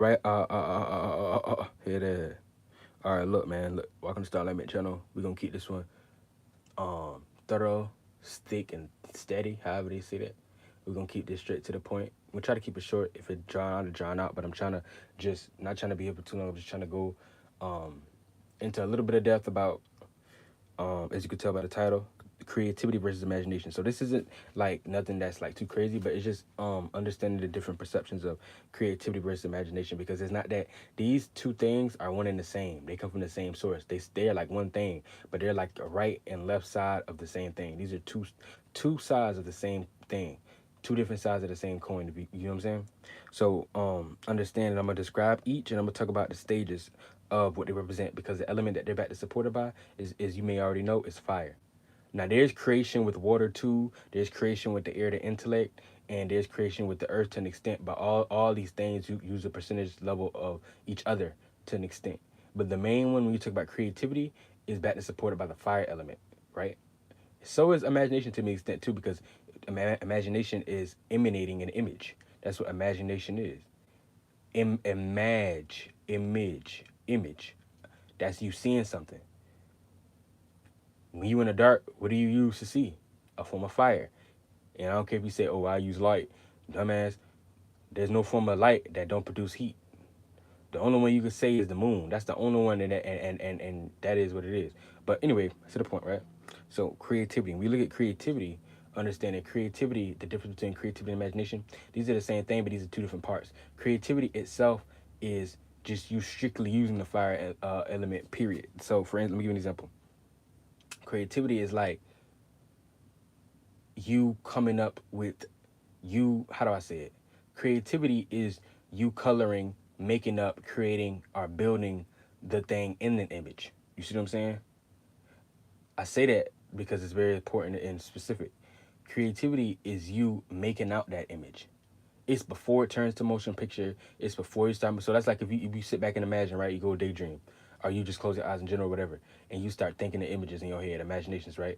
right? Here it is. All right, look, man. Look, welcome to Starlight Mid Channel. We're gonna keep this one thorough, thick, and steady. However they say that. We're gonna keep this straight to the point. We'll try to keep it short. If it drawn out, it drawn out. But I'm trying to just not trying to be here for too long. I'm just trying to go um into a little bit of depth about as you could tell by the title, creativity versus imagination. So this isn't like nothing that's like too crazy, but it's just understanding the different perceptions of creativity versus imagination, because it's not that these two things are one and the same. They come from the same source. They're like one thing, but they're like the right and left side of the same thing. These are two sides of the same thing. Two different sides of the same coin, you know what I'm saying? So understand that I'm gonna describe each, and I'm gonna talk about the stages of what they represent, because the element that they're back to supported by is you may already know, is fire. Now there's creation with water too. There's creation with the air, the intellect, and there's creation with the earth to an extent. But all these things use a percentage level of each other to an extent. But the main one when you talk about creativity is back to supported by the fire element, right? So is imagination to an extent too, because imagination is emanating an image. That's what imagination is. Image. That's you seeing something. When you in the dark, what do you use to see? A form of fire. And I don't care if you say, "Oh, I use light." Dumbass, there's no form of light that don't produce heat. The only one you can say is the moon. That's the only one, and that is what it is. But anyway, to the point, right? So creativity. When we look at creativity, understanding creativity, the difference between creativity and imagination. These are the same thing, but these are two different parts. Creativity itself is just you strictly using the fire element. Period. So, for instance, let me give you an example. Creativity is like you coming up with you, how do I say it? Creativity is you coloring, making up, creating, or building the thing in an image. You see what I'm saying? I say that because it's very important and specific. Creativity is you making out that image. It's before it turns to motion picture. It's before you start. So that's like if you sit back and imagine, right? You go daydream, or you just close your eyes in general, or whatever, and you start thinking the images in your head, imaginations, right?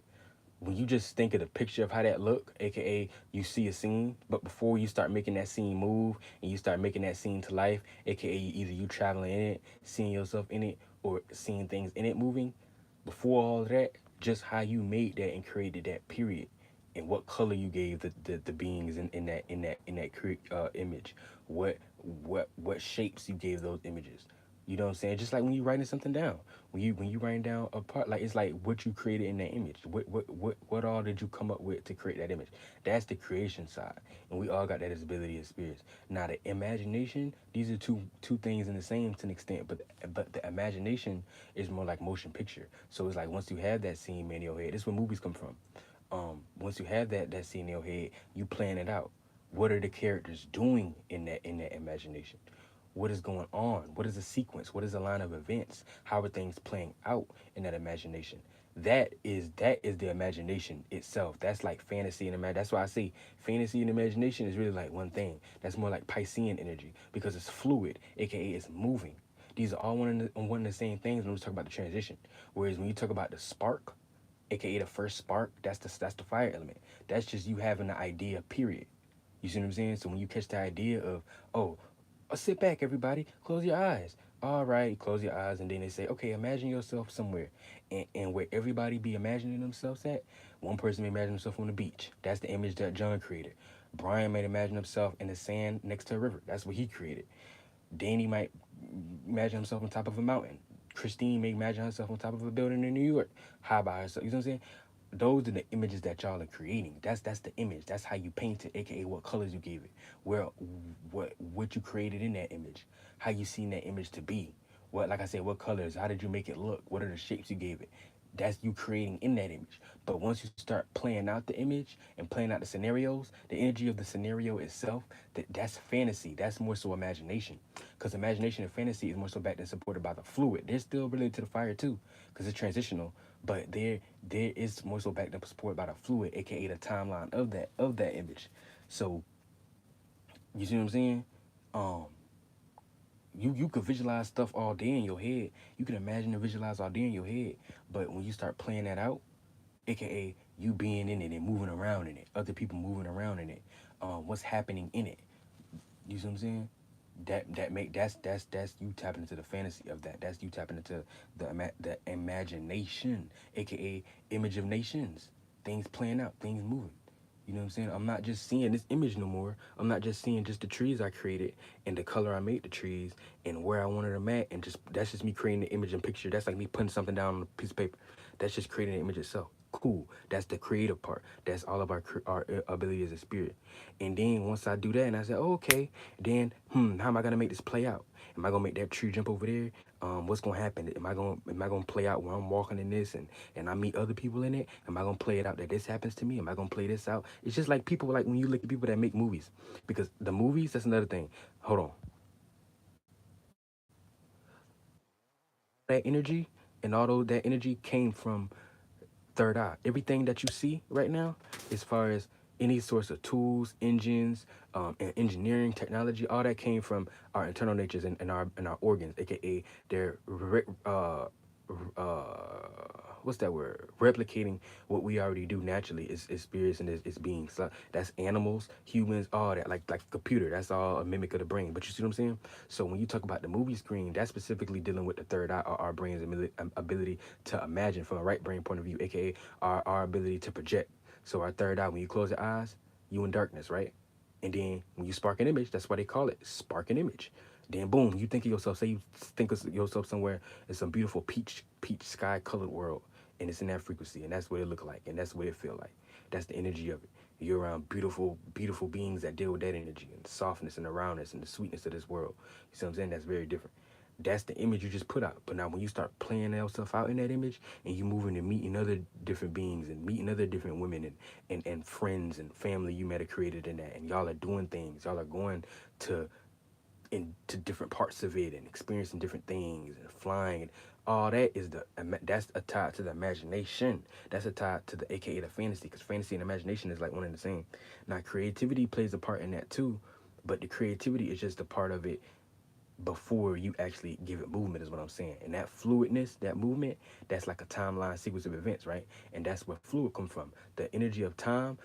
When you just think of the picture of how that look, aka you see a scene, but before you start making that scene move and you start making that scene to life, aka either you traveling in it, seeing yourself in it, or seeing things in it moving, before all of that, just how you made that and created that period, and what color you gave the beings in that image, what shapes you gave those images. You know what I'm saying? Just like when you writing something down, when you writing down a part, like it's like what you created in that image. What all did you come up with to create that image? That's the creation side, and we all got that as ability as spirits. Now the imagination, these are two things in the same to an extent, but the imagination is more like motion picture. So it's like once you have that scene man in your head, this is where movies come from. Once you have that scene in your head, you plan it out. What are the characters doing in that imagination? What is going on? What is the sequence? What is the line of events? How are things playing out in that imagination? That is the imagination itself. That's like fantasy and imagine. That's why I say fantasy and imagination is really like one thing. That's more like Piscean energy because it's fluid, aka it's moving. These are all one and the same things when we talk about the transition. Whereas when you talk about the spark, aka the first spark, that's the fire element. That's just you having the idea, period. You see what I'm saying? So when you catch the idea of, oh, sit back, everybody, close your eyes. All right, close your eyes, and then they say, okay, imagine yourself somewhere, and where everybody be imagining themselves at. One person may imagine himself on the beach. That's the image that John created. Brian might imagine himself in the sand next to a river. That's what he created. Danny might imagine himself on top of a mountain. Christine may imagine herself on top of a building in New York, high by herself. You know what I'm saying? Those are the images that y'all are creating. That's the image. That's how you paint it, aka what colors you gave it, where what you created in that image, how you seen that image to be. What, like I said, what colors? How did you make it look? What are the shapes you gave it? That's you creating in that image. But once you start playing out the image and playing out the scenarios, the energy of the scenario itself, that's fantasy. That's more so imagination. Because imagination and fantasy is more so backed and supported by the fluid. They're still related to the fire too, because it's transitional. But there is more so backed up supported by the fluid, aka the timeline of that image. So you see what I'm saying? Um, you could visualize stuff all day in your head. You can imagine and visualize all day in your head. But when you start playing that out, aka you being in it and moving around in it, other people moving around in it, what's happening in it. You see what I'm saying? That's you tapping into the fantasy of that. That's you tapping into the imagination, aka image of nations. Things playing out, things moving. You know what I'm saying? I'm not just seeing this image no more. I'm not just seeing just the trees I created and the color I made the trees and where I wanted them at, and just that's just me creating the image and picture. That's like me putting something down on a piece of paper. That's just creating the image itself. Cool. That's the creative part. That's all of our ability as a spirit. And then once I do that, and I say, oh, okay, then how am I gonna make this play out? Am I gonna make that tree jump over there? What's gonna happen? Am I gonna play out where I'm walking in this and I meet other people in it? Am I gonna play it out that this happens to me? Am I gonna play this out? It's just like people, like when you look at people that make movies, because the movies, that's another thing. Hold on, that energy and all that energy came from third eye. Everything that you see right now, as far as any sorts of tools, engines, and engineering, technology, all that came from our internal natures and our organs, aka they're what's that word? Replicating what we already do naturally is spirits and is beings. So that's animals, humans, all that. Like a computer, that's all a mimic of the brain. But you see what I'm saying? So when you talk about the movie screen, that's specifically dealing with the third eye, or our brain's ability to imagine from a right brain point of view, aka our ability to project. So our third eye, when you close your eyes, you in darkness, right? And then when you spark an image, that's why they call it spark an image. Then boom, you think of yourself. Say you think of yourself somewhere in some beautiful peach sky colored world, and it's in that frequency, and that's what it look like, and that's what it feel like. That's the energy of it. You're around beautiful beings that deal with that energy and the softness and the roundness and the sweetness of this world. You see what I'm saying? That's very different. That's the image you just put out. But now when you start playing that stuff out in that image and you moving and meeting other different beings and meeting other different women and friends and family you met have created in that, and y'all are doing things, y'all are going to into different parts of it and experiencing different things and flying and all that is that's a tie to the imagination. That's a tie to the aka the fantasy, because fantasy and imagination is like one and the same. Now creativity plays a part in that too, but the creativity is just a part of it before you actually give it movement, is what I'm saying. And that fluidness, that movement, that's like a timeline sequence of events, right? And that's where fluid comes from. The energy of time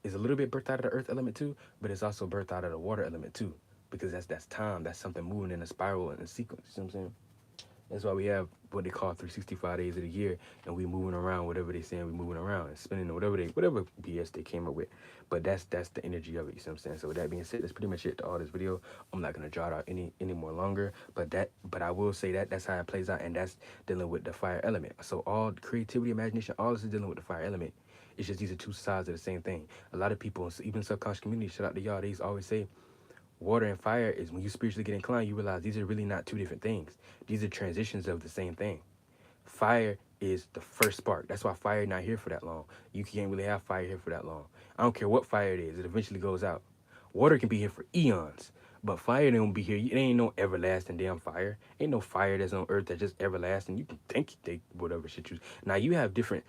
is a little bit birthed out of the earth element too, but it's also birthed out of the water element too, because that's time. That's something moving in a spiral and a sequence. You know what I'm saying? That's why we have what they call 365 days of the year, and we moving around whatever they saying we moving around and spinning whatever BS they came up with. But that's the energy of it. You see what I'm saying? So with that being said, that's pretty much it to all this video. I'm not gonna draw it out any more longer. But I will say that that's how it plays out, and that's dealing with the fire element. So all creativity, imagination, all this is dealing with the fire element. It's just these are two sides of the same thing. A lot of people, even subconscious community, shout out to y'all. They always say water and fire is when you spiritually get inclined, you realize these are really not two different things. These are transitions of the same thing. Fire is the first spark. That's why fire not here for that long. You can't really have fire here for that long. I don't care what fire it is, it eventually goes out. Water can be here for eons, but fire don't be here. It ain't no everlasting damn fire. Ain't no fire that's on earth that's just everlasting. You can think they whatever shit you. Now you have different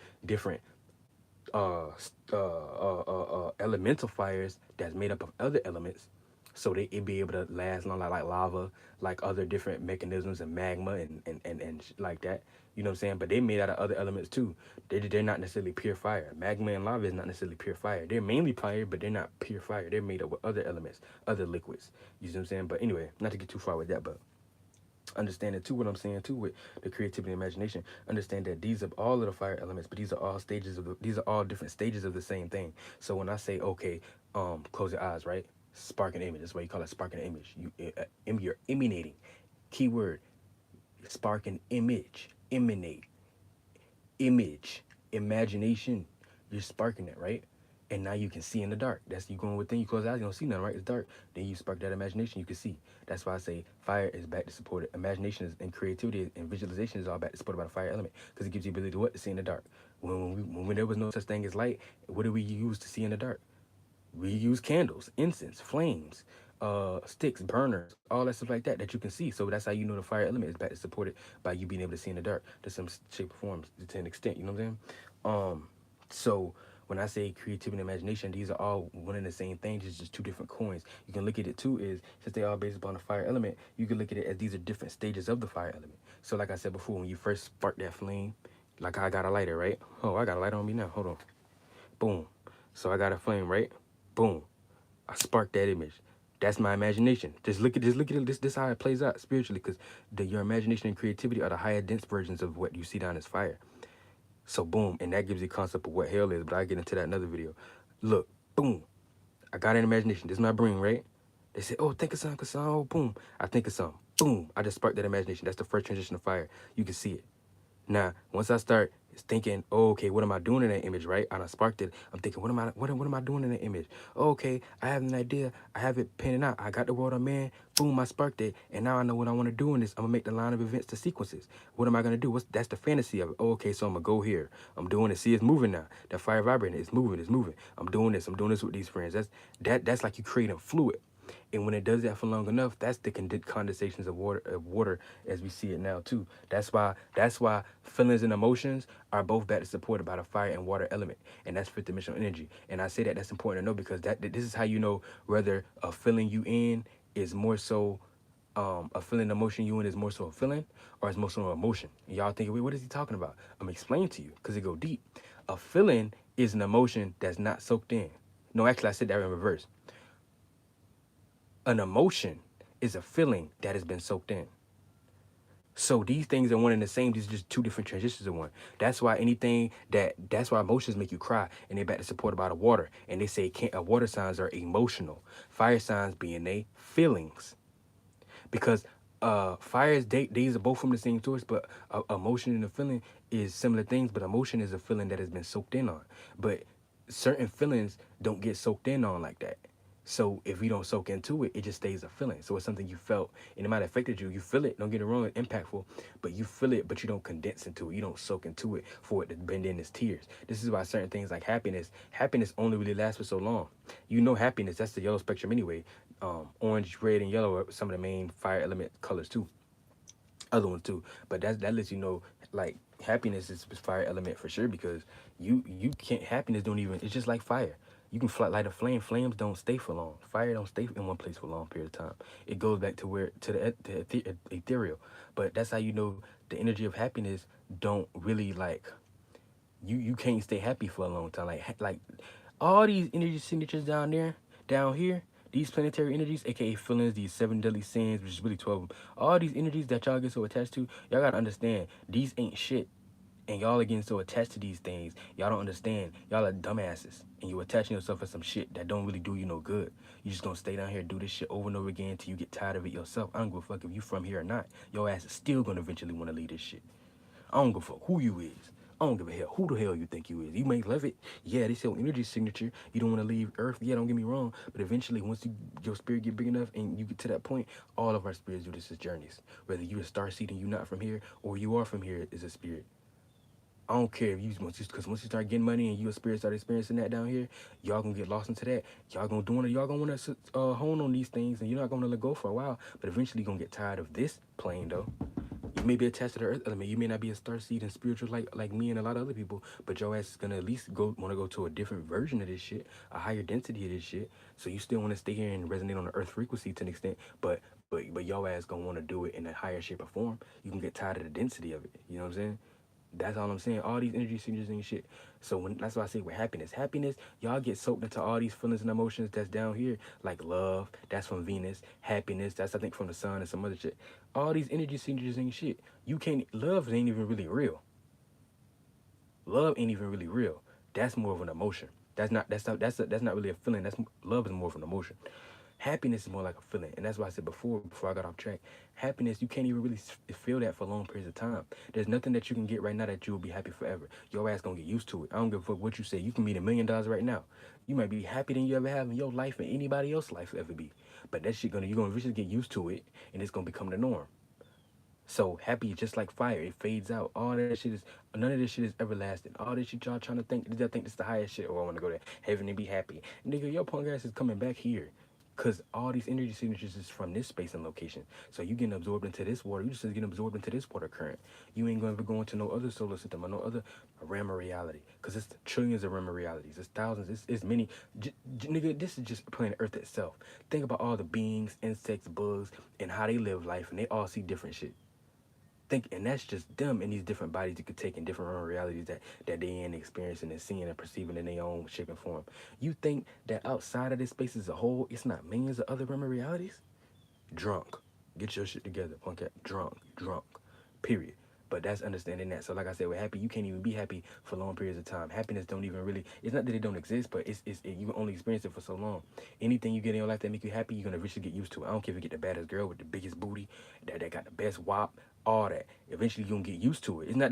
elemental fires that's made up of other elements, so it be able to last long, like lava, like other different mechanisms and magma and like that. You know what I'm saying? But they made out of other elements too. They're not necessarily pure fire. Magma and lava is not necessarily pure fire. They're mainly fire, but they're not pure fire. They're made up with other elements, other liquids. You see what I'm saying? But anyway, not to get too far with that, but understanding too what I'm saying too with the creativity and imagination, understand that these are all of the fire elements, but these are all different stages of the same thing. So when I say okay, close your eyes, right? Spark an image. That's why you call it spark an image. You're emanating. Keyword: spark an image. Emanate. Image. Imagination. You're sparking it, right? And now you can see in the dark. That's you going within. You close your eyes, you don't see nothing, right? It's dark. Then you spark that imagination, you can see. That's why I say fire is back to support it. Imagination is, and creativity and visualization is all back to support by the fire element, because it gives you the ability to what? To see in the dark. When there was no such thing as light, what did we use to see in the dark? We use candles, incense, flames, sticks, burners, all that stuff like that that you can see. So that's how you know the fire element is back to support it by you being able to see in the dark to some shape or form, to an extent. You know what I'm saying? So when I say creativity and imagination, these are all one and the same thing, just two different coins. You can look at it too is, since they all based upon the fire element, you can look at it as these are different stages of the fire element. So like I said before, when you first spark that flame, like I got a lighter, right? Oh, I got a lighter on me now. Hold on. Boom. So I got a flame, right? Boom. I sparked that image. That's my imagination. Just look at it. This how it plays out spiritually, because your imagination and creativity are the higher dense versions of what you see down as fire. So boom, and that gives you a concept of what hell is. But I get into that in another video. Look, boom. I got an imagination. This is my brain, right? They say, oh, think of something, oh, boom. I think of something. Boom. I just sparked that imagination. That's the first transition of fire. You can see it. Now, once I start thinking, oh, okay, what am I doing in that image, right? And I sparked it. I'm thinking, what am I doing in that image? Oh, okay, I have an idea. I have it penned out. I got the world I'm in. Boom, I sparked it. And now I know what I want to do in this. I'm gonna make the line of events to sequences. What am I gonna do? That's the fantasy of it. Oh, okay, so I'm gonna go here. I'm doing it. See, it's moving now. That fire vibrating. It's moving. It's moving. I'm doing this. I'm doing this with these friends. That's like you creating fluid. And when it does that for long enough, that's the condensations of water as we see it now too. That's why feelings and emotions are both back supported by the fire and water element, and that's fifth dimensional energy. And I say that that's important to know, because this is how you know whether a feeling you in is more so a feeling, emotion you in is more so a feeling, or it's more so an emotion. And y'all thinking, wait, what is he talking about? I'm explaining to you because it go deep. A feeling is an emotion that's not soaked in. No, actually, I said that in reverse. An emotion is a feeling that has been soaked in. So these things are one and the same. These are just two different transitions of one. That's why that's why emotions make you cry, and they're back to supported by the water. And they say water signs are emotional. Fire signs being they feelings. Because fires, these are both from the same source, but emotion and a feeling is similar things, but emotion is a feeling that has been soaked in on. But certain feelings don't get soaked in on like that. So if you don't soak into it, it just stays a feeling. So it's something you felt, and it might have affected you. You feel it. Don't get it wrong. It's impactful, but you feel it, but you don't condense into it. You don't soak into it for it to bend in as tears. This is why certain things like happiness only really lasts for so long. You know, happiness, that's the yellow spectrum anyway. Orange, red, and yellow are some of the main fire element colors too. Other ones too, but that lets you know, like, happiness is fire element for sure, because you can't, happiness don't even, it's just like fire. You can light a flame. Flames don't stay for long. Fire don't stay in one place for a long period of time. It goes back to the ethereal. But that's how you know the energy of happiness don't really, like, you can't stay happy for a long time. Like all these energy signatures down here, these planetary energies, aka feelings, these seven deadly sins, which is really 12 of them. All these energies that y'all get so attached to, y'all gotta understand, these ain't shit. And y'all are getting so attached to these things, y'all don't understand. Y'all are dumbasses, and you attaching yourself to some shit that don't really do you no good. You just gonna stay down here and do this shit over and over again until you get tired of it yourself. I don't give a fuck if you from here or not. Your ass is still gonna eventually want to leave this shit. I don't give a fuck who you is. I don't give a hell who the hell you think you is. You may love it. Yeah, they say energy signature. You don't want to leave Earth. Yeah, don't get me wrong. But eventually, once your spirit get big enough and you get to that point, all of our spirits do this as journeys. Whether you're a starseed and you're not from here, or you are from here as a spirit. I don't care if you because once you start getting money and you a spirit start experiencing that down here, y'all gonna get lost into that. Y'all gonna want to hone on these things, and you're not gonna let go for a while. But eventually, you're gonna get tired of this plane though. You may be attached to the earth element. You may not be a star seed and spiritual like me and a lot of other people, but your ass is gonna at least want to go to a different version of this shit, a higher density of this shit. So you still want to stay here and resonate on the earth frequency to an extent, but your ass gonna want to do it in a higher shape or form. You can get tired of the density of it. You know what I'm saying? That's all I'm saying. All these energy signatures and shit. So that's why I say with happiness, y'all get soaked into all these feelings and emotions that's down here, like love. That's from Venus. Happiness. That's I think from the sun and some other shit. All these energy signatures and shit. You can't. Love ain't even really real. Love ain't even really real. That's more of an emotion. That's not really a feeling. Love is more of an emotion. Happiness is more like a feeling, and that's why I said before I got off track. Happiness, you can't even really feel that for long periods of time. There's nothing that you can get right now that you will be happy forever. Your ass gonna get used to it. I don't give a fuck what you say. You can meet $1 million right now. You might be happier than you ever have in your life and anybody else's life will ever be. But that shit you're gonna eventually get used to it, and it's gonna become the norm. So happy is just like fire. It fades out. All that shit is, none of this shit is everlasting. All this shit y'all trying to think, y'all think this is the highest shit. Oh, I want to go to heaven and be happy. Nigga, your punk ass is coming back here. Because all these energy signatures is from this space and location. So you getting absorbed into this water. You just getting absorbed into this water current. You ain't going to go into no other solar system or no other realm of reality. Because it's trillions of realm of realities. It's thousands. It's many. Nigga, this is just planet Earth itself. Think about all the beings, insects, bugs, and how they live life. And they all see different shit. Think, and that's just them in these different bodies you could take in different realities that they in experiencing and seeing and perceiving in their own shape and form. You think that outside of this space as a whole, it's not millions of other realm realities? Drunk. Get your shit together, punk cat. Drunk. Period. But that's understanding that. So like I said, with happy, you can't even be happy for long periods of time. Happiness don't even really. It's not that it don't exist, but you can only experience it for so long. Anything you get in your life that make you happy, you're gonna eventually get used to it. I don't care if you get the baddest girl with the biggest booty, that got the best wop, all that. Eventually you're gonna get used to it. It's not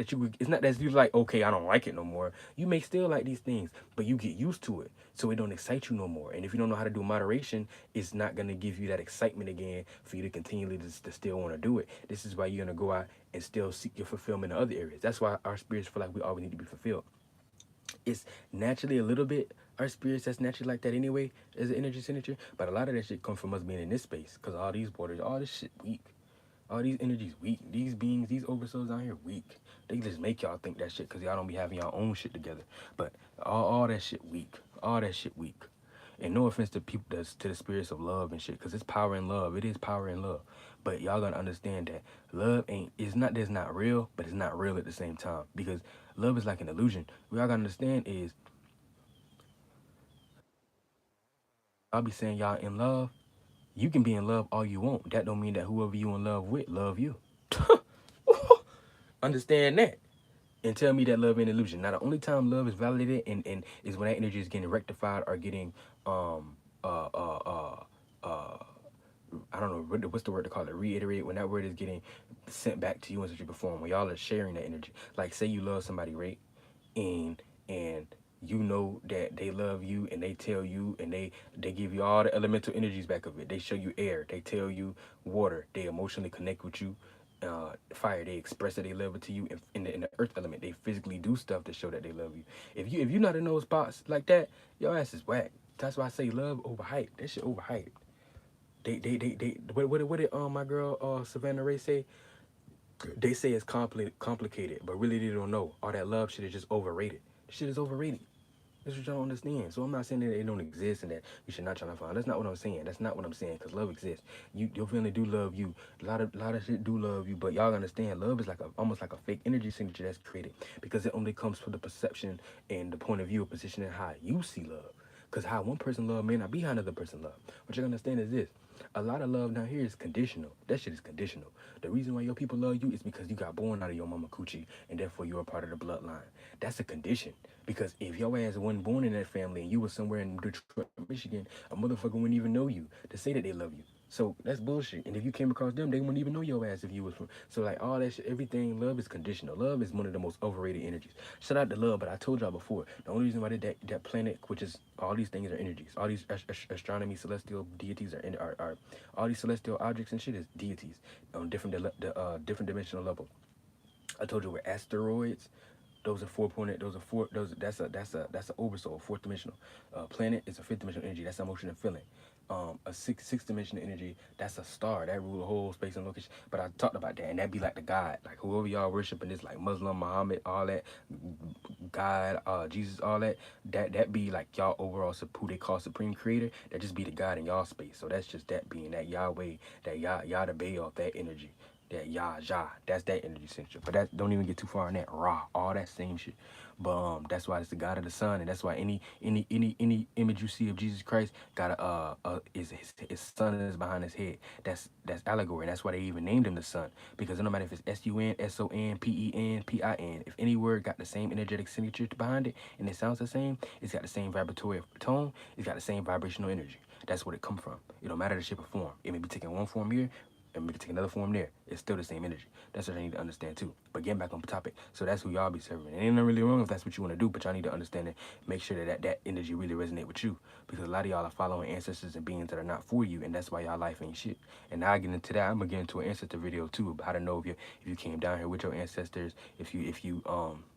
that you like, okay, I don't like it no more. You may still like these things, but you get used to it. So it don't excite you no more. And if you don't know how to do moderation, it's not gonna give you that excitement again for you to continually to still want to do it. This is why you're gonna go out and still seek your fulfillment in other areas. That's why our spirits feel like we always need to be fulfilled. It's naturally a little bit our spirits that's naturally like that anyway as an energy signature, but a lot of that shit comes from us being in this space because all these borders, all this shit weak. All these energies weak. These beings, these oversouls out here weak. They just make y'all think that shit because y'all don't be having y'all own shit together. But all that shit weak. All that shit weak. And no offense to people to the spirits of love and shit, because it's power in love. It is power in love. But y'all gotta understand that love it's not that's not real, but it's not real at the same time. Because love is like an illusion. What y'all gotta understand is I'll be saying y'all in love. You can be in love all you want. That don't mean that whoever you in love with love you. Understand that. And tell me that love ain't illusion. Now the only time love is validated and is when that energy is getting rectified or getting uh uh uh uh I don't know what's the word to call it, reiterate, when that word is getting sent back to you in such a form, when y'all are sharing that energy. Like say you love somebody, right? And you know that they love you and they tell you and they give you all the elemental energies back of it. They show you air, they tell you water, they emotionally connect with you. Fire, they express that they love it to you. In the earth element, they physically do stuff to show that they love you. If you're not in those spots like that, your ass is whack. That's why I say love overhyped. That shit overhyped. What did my girl Savannah Ray say? They say it's complicated, but really they don't know. All that love shit is just overrated. Shit is overrated. That's what y'all don't understand. So I'm not saying that it don't exist and that you should not try to find. That's not what I'm saying. That's not what I'm saying. Cause love exists. Your family do love you. A lot of shit do love you. But y'all understand, love is like almost like a fake energy signature that's created because it only comes from the perception and the point of view of position and how you see love. Cause how one person love may not be how another person love. What you understand is this: a lot of love down here is conditional. That shit is conditional. The reason why your people love you is because you got born out of your mama coochie and therefore you're a part of the bloodline. That's a condition. Because if your ass wasn't born in that family and you was somewhere in Detroit, Michigan, a motherfucker wouldn't even know you to say that they love you. So that's bullshit. And if you came across them, they wouldn't even know your ass if you was from. So like all that shit, everything, love is conditional. Love is one of the most overrated energies. Shout out to love, but I told y'all before, the only reason why that planet, which is all these things are energies, all these astronomy, celestial deities are all these celestial objects and shit is deities on different dimensional level. I told you we're asteroids. Those are 4 point. Those are four. Those that's a oversoul, fourth dimensional. Planet is a fifth dimensional energy. That's emotion and feeling. A sixth dimensional energy. That's a star that rule the whole space and location. But I talked about that, and that be like the God, like whoever y'all worshiping is like Muslim, Muhammad, all that, God, Jesus, all that. That be like y'all overall who they call supreme creator. That just be the God in y'all space. So that's just that being that Yahweh, that Yah the Bay off that energy. That Yah, that's that energy signature. But that don't even get too far in that Ra, all that same shit. But that's why it's the God of the Sun, and that's why any image you see of Jesus Christ got his sun is behind his head. That's allegory, and that's why they even named him the Sun, because no matter if it's SUN, SON, PEN, PIN, if any word got the same energetic signature behind it and it sounds the same, it's got the same vibratory tone, it's got the same vibrational energy. That's where it come from. It don't matter the shape or form. It may be taking one form here, and maybe take another form there. It's still the same energy. That's what I need to understand too. But getting back on topic, so that's who y'all be serving. It ain't nothing really wrong if that's what you want to do, but y'all need to understand and make sure that energy really resonate with you, because a lot of y'all are following ancestors and beings that are not for you, and that's why y'all life ain't shit. And now I get into that. I'm gonna get into an ancestor video too about how to know if you came down here with your ancestors, if you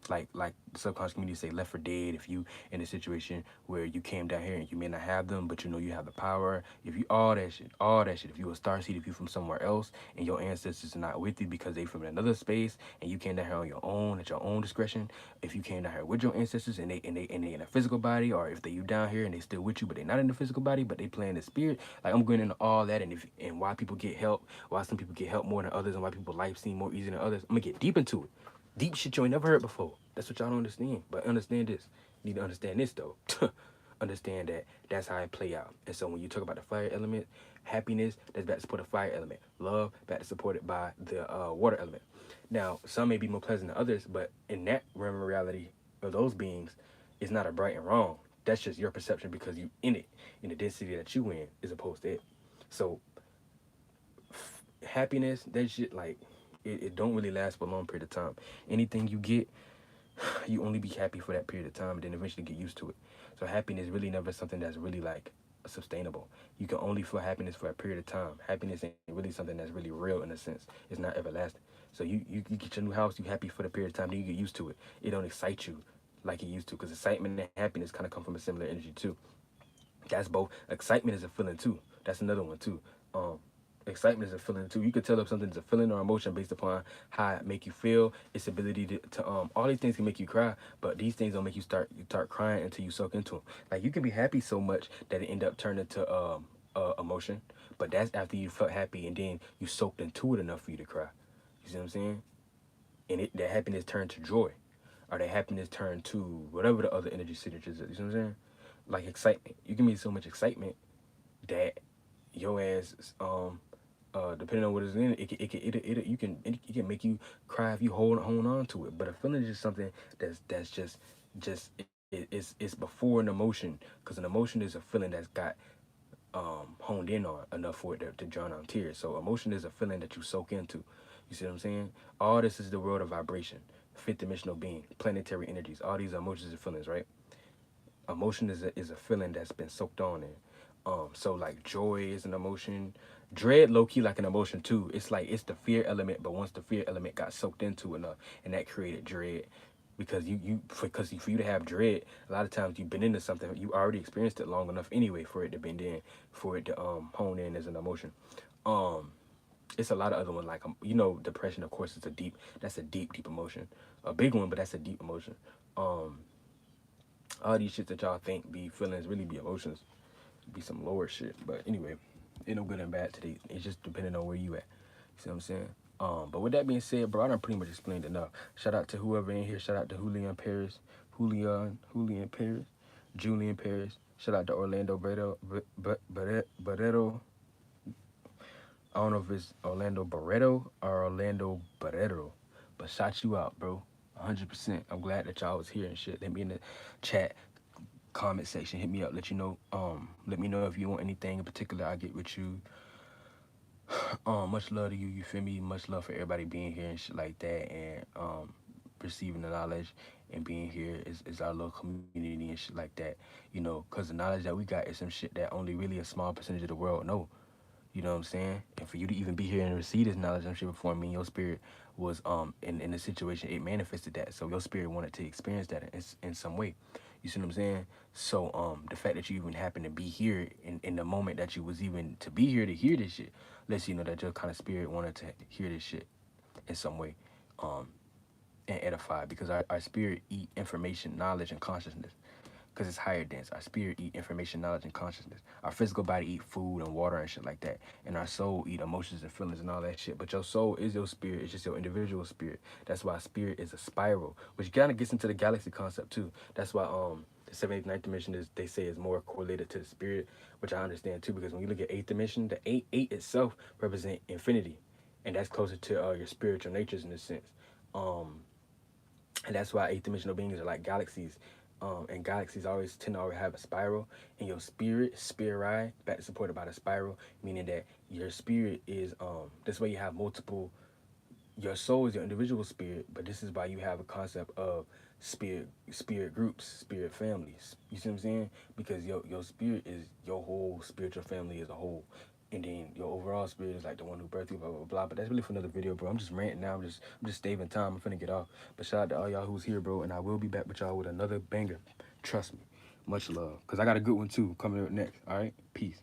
like the subconscious community say left for dead, if you in a situation where you came down here and you may not have them, but you know you have the power, if you all that shit, if you a star seed, if you from somewhere else. else and your ancestors are not with you because they from another space and you came down here on your own at your own discretion. If you came down here with your ancestors and they in a physical body, or if they you down here and they still with you but they not in the physical body but they playing the spirit, like I'm going into all that, and why people get help, why some people get help more than others, and why people life seem more easy than others. I'm gonna get deep into it. Deep shit you ain't never heard before. That's what y'all don't understand. But understand this. You need to understand this though. Understand that that's how it play out. And so when you talk about the fire element, happiness, that's back to support the fire element. Love, back to supported by the water element. Now, some may be more pleasant than others, but in that realm of reality of those beings, it's not a right and wrong. That's just your perception because you in it, in the density that you in, as opposed to it. So happiness, that shit, like, it don't really last for a long period of time. Anything you get, you only be happy for that period of time and then eventually get used to it. So happiness really never something that's really like sustainable. You can only feel happiness for a period of time. Happiness ain't really something that's really real in a sense. It's not everlasting. So you get your new house, you happy for the period of time, then you get used to it. It don't excite you like it used to, because excitement and happiness kind of come from a similar energy too. That's both. Excitement is a feeling too. That's another one too. Um, Excitement is a feeling too. You can tell if something's a feeling or emotion based upon how it make you feel, its ability to all these things can make you cry, but these things don't make you start crying until you soak into them. Like you can be happy so much that it end up turning to emotion, but that's after you felt happy and then you soaked into it enough for you to cry. You see what I'm saying? And that happiness turned to joy, or that happiness turned to whatever the other energy signatures is. You see what I'm saying? Like excitement, you can be so much excitement that your ass depending on what is in it, it can make you cry if you hold on to it. But a feeling is just something that's just it's before an emotion, because an emotion is a feeling that's got honed in on enough for it to drown out tears. So emotion is a feeling that you soak into. You see what I'm saying? All this is the world of vibration, fifth dimensional being, planetary energies. All these emotions and feelings, right? Emotion is a feeling that's been soaked on in. So like joy is an emotion. Dread low key like an emotion too. It's like it's the fear element, but once the fear element got soaked into enough, and that created dread. Because for you to have dread, a lot of times you've been into something, you already experienced it long enough anyway for it to bend in, for it to hone in as an emotion. Um, it's a lot of other ones like depression. Of course, that's a deep emotion, a big one, but that's a deep emotion. Um, all these shit that y'all think be feelings really be emotions, be some lower shit. But anyway, ain't no good and bad today. It's just depending on where you at. You see what I'm saying? But with that being said, bro, I done pretty much explained enough. Shout out to whoever in here. Shout out to Julian Paris, Julian Paris. Shout out to Orlando Barreto. I don't know if it's Orlando Barreto or Orlando Barreto, but shout you out, bro. 100%. I'm glad that y'all was here and shit. Let me in the chat comment section, hit me up, let me know if you want anything in particular. I get with you. Much love to you, you feel me? Much love for everybody being here and shit like that, and receiving the knowledge and being here is our little community and shit like that, because the knowledge that we got is some shit that only really a small percentage of the world know. You know what I'm saying? And for you to even be here and receive this knowledge, I'm sure before me, your spirit was in the situation, it manifested that. So your spirit wanted to experience that in some way. You see what I'm saying? So the fact that you even happened to be here in the moment that you was even to be here to hear this shit lets you know that your kind of spirit wanted to hear this shit in some way, and edify, because our spirit eat information, knowledge, and consciousness, because it's higher dense. Our spirit eat information, knowledge, and consciousness. Our physical body eat food and water and shit like that. And our soul eat emotions and feelings and all that shit. But your soul is your spirit. It's just your individual spirit. That's why spirit is a spiral, which kind of gets into the galaxy concept too. That's why the 7th, 9th dimension is, they say, is more correlated to the spirit, which I understand too, because when you look at 8th dimension, the eight itself represent infinity. And that's closer to your spiritual natures in a sense. And that's why 8th dimensional beings are like galaxies. And galaxies always tend to always have a spiral, and your spirite, back supported by the spiral, meaning that your spirit is this way you have multiple. Your soul is your individual spirit, but this is why you have a concept of spirit groups, spirit families. You see what I'm saying? Because your spirit is your whole spiritual family as a whole. And then your overall spirit is like the one who birthed you, blah blah blah. But that's really for another video, bro. I'm just ranting now. I'm just saving time. I'm finna get off. But shout out to all y'all who's here, bro. And I will be back with y'all with another banger. Trust me. Much love. Cause I got a good one too coming up next. All right. Peace.